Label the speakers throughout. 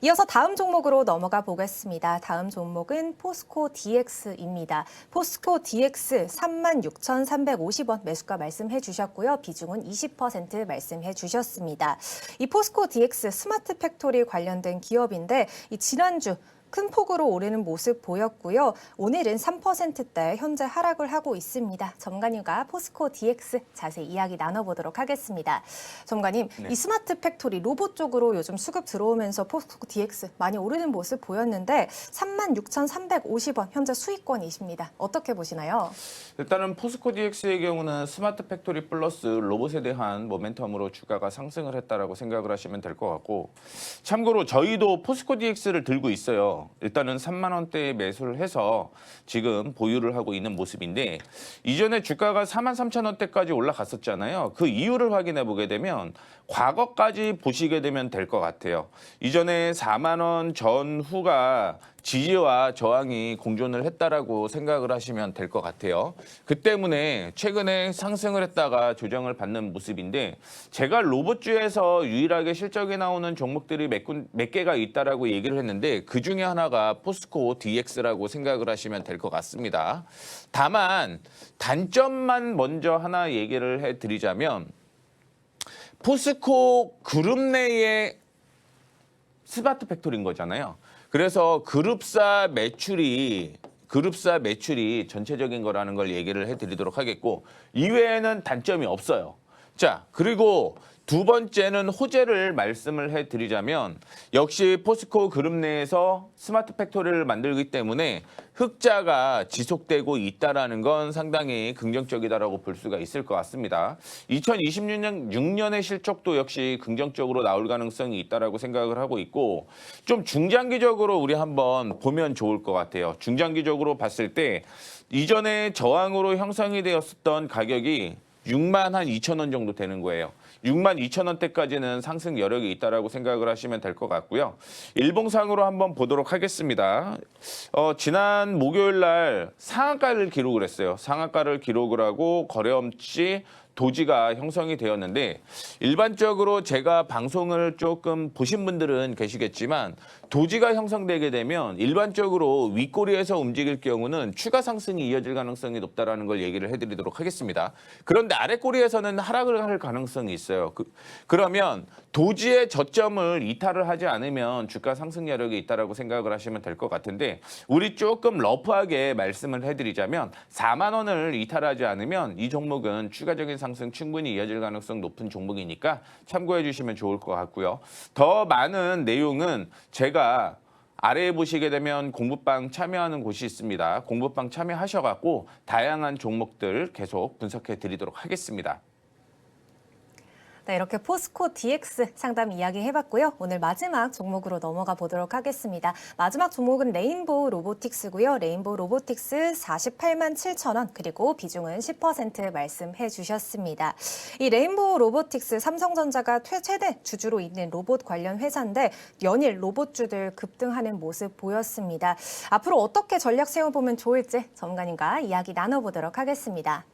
Speaker 1: 이어서 다음 종목으로 넘어가 보겠습니다. 다음 종목은 포스코 DX입니다. 포스코 DX 36,350원 매수가 말씀해 주셨고요. 비중은 20% 말씀해 주셨습니다. 이 포스코 DX 스마트 팩토리 관련된 기업인데 이 지난주 큰 폭으로 오르는 모습 보였고요. 오늘은 3%대 현재 하락을 하고 있습니다. 점가님과 포스코 DX 자세히 이야기 나눠보도록 하겠습니다. 점가님,
Speaker 2: 네.
Speaker 1: 이 스마트 팩토리 로봇 쪽으로 요즘 수급 들어오면서 포스코 DX 많이 오르는 모습 보였는데 36,350원 현재 수익권이십니다. 어떻게 보시나요?
Speaker 2: 일단은 포스코 DX의 경우는 스마트 팩토리 플러스 로봇에 대한 모멘텀으로 주가가 상승을 했다라고 생각을 하시면 될 것 같고, 참고로 저희도 포스코 DX를 들고 있어요. 일단은 3만 원대에 매수를 해서 지금 보유를 하고 있는 모습인데, 이전에 주가가 4만 3천 원대까지 올라갔었잖아요. 그 이유를 확인해 보게 되면 과거까지 보시게 되면 될 것 같아요. 이전에 4만 원 전후가 지지와 저항이 공존을 했다라고 생각을 하시면 될 것 같아요. 그 때문에 최근에 상승을 했다가 조정을 받는 모습인데, 제가 로봇주에서 유일하게 실적이 나오는 종목들이 몇 개가 있다라고 얘기를 했는데 그 중에 하나가 포스코 DX라고 생각을 하시면 될 것 같습니다. 다만 단점만 먼저 하나 얘기를 해드리자면, 포스코 그룹 내의 스마트 팩토리인 거잖아요. 그래서 그룹사 매출이 전체적인 거라는 걸 얘기를 해드리도록 하겠고, 이외에는 단점이 없어요. 자, 그리고 두 번째는 호재를 말씀을 해드리자면, 역시 포스코 그룹 내에서 스마트 팩토리를 만들기 때문에 흑자가 지속되고 있다는 건 상당히 긍정적이다라고 볼 수가 있을 것 같습니다. 2026년의 실적도 역시 긍정적으로 나올 가능성이 있다라고 생각을 하고 있고, 좀 중장기적으로 우리 한번 보면 좋을 것 같아요. 중장기적으로 봤을 때 이전에 저항으로 형성이 되었었던 가격이 6만 한 2천 원 정도 되는 거예요. 6만 2천 원대까지는 상승 여력이 있다라고 생각을 하시면 될 것 같고요. 일봉상으로 한번 보도록 하겠습니다. 지난 목요일 날 상한가를 기록을 했어요. 상한가를 기록을 하고 거래 없이 도지가 형성이 되었는데, 일반적으로 제가 방송을 조금 보신 분들은 계시겠지만 도지가 형성되게 되면 일반적으로 윗꼬리에서 움직일 경우는 추가 상승이 이어질 가능성이 높다라는 걸 얘기를 해드리도록 하겠습니다. 그런데 아랫꼬리에서는 하락을 할 가능성이 있어요. 그러면 도지의 저점을 이탈을 하지 않으면 주가 상승 여력이 있다라고 생각을 하시면 될 것 같은데, 우리 조금 러프하게 말씀을 해드리자면 4만 원을 이탈하지 않으면 이 종목은 추가적인 상승 충분히 이어질 가능성 높은 종목이니까 참고해 주시면 좋을 것 같고요. 더 많은 내용은 제가 아래에 보시게 되면 공부방 참여하는 곳이 있습니다. 공부방 참여하셔갖고 다양한 종목들 계속 분석해 드리도록 하겠습니다.
Speaker 1: 네, 이렇게 포스코 DX 상담 이야기 해봤고요. 오늘 마지막 종목으로 넘어가 보도록 하겠습니다. 마지막 종목은 레인보우 로보틱스고요. 레인보우 로보틱스 48만 7천 원, 그리고 비중은 10% 말씀해 주셨습니다. 이 레인보우 로보틱스, 삼성전자가 최대 주주로 있는 로봇 관련 회사인데 연일 로봇주들 급등하는 모습 보였습니다. 앞으로 어떻게 전략 세워보면 좋을지 전문가님과 이야기 나눠보도록 하겠습니다.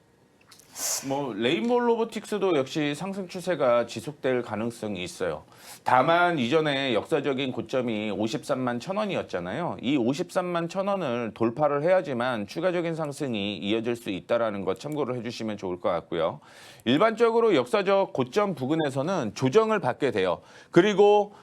Speaker 2: 레인보우 로보틱스도 역시 상승 추세가 지속될 가능성이 있어요. 다만 이전에 역사적인 고점이 53만 1천 원이었잖아요. 이 53만 1천 원을 돌파를 해야지만 추가적인 상승이 이어질 수 있다는 것 참고를 해주시면 좋을 것 같고요. 일반적으로 역사적 고점 부근에서는 조정을 받게 돼요. 그리고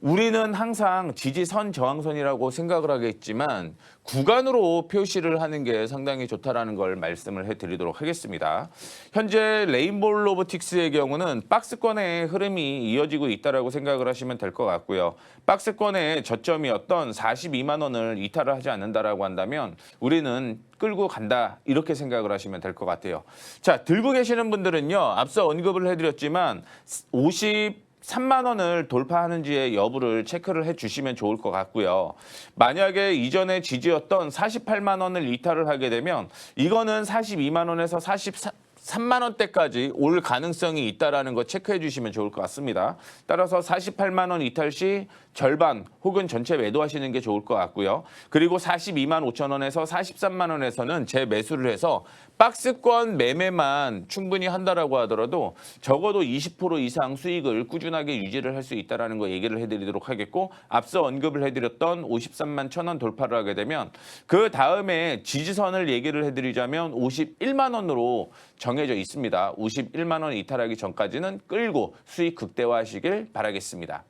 Speaker 2: 우리는 항상 지지선 저항선이라고 생각을 하겠지만 구간으로 표시를 하는 게 상당히 좋다라는 걸 말씀을 해드리도록 하겠습니다. 현재 레인보우 로보틱스의 경우는 박스권의 흐름이 이어지고 있다라고 생각을 하시면 될 것 같고요. 박스권의 저점이었던 42만 원을 이탈을 하지 않는다라고 한다면 우리는 끌고 간다, 이렇게 생각을 하시면 될 것 같아요. 자, 들고 계시는 분들은요, 앞서 언급을 해드렸지만 3만 원을 돌파하는지의 여부를 체크를 해주시면 좋을 것 같고요. 만약에 이전에 지지였던 48만 원을 이탈을 하게 되면 이거는 42만 원에서 43만 원대까지 올 가능성이 있다라는 거 체크해 주시면 좋을 것 같습니다. 따라서 48만 원 이탈 시 절반 혹은 전체 매도하시는 게 좋을 것 같고요. 그리고 42만 5천 원에서 43만 원에서는 재매수를 해서 박스권 매매만 충분히 한다라고 하더라도 적어도 20% 이상 수익을 꾸준하게 유지를 할 수 있다라는 거 얘기를 해드리도록 하겠고, 앞서 언급을 해드렸던 53만 천 원 돌파를 하게 되면 그 다음에 지지선을 얘기를 해드리자면 51만 원으로 정해져 있습니다. 51만 원 이탈하기 전까지는 끌고 수익 극대화하시길 바라겠습니다.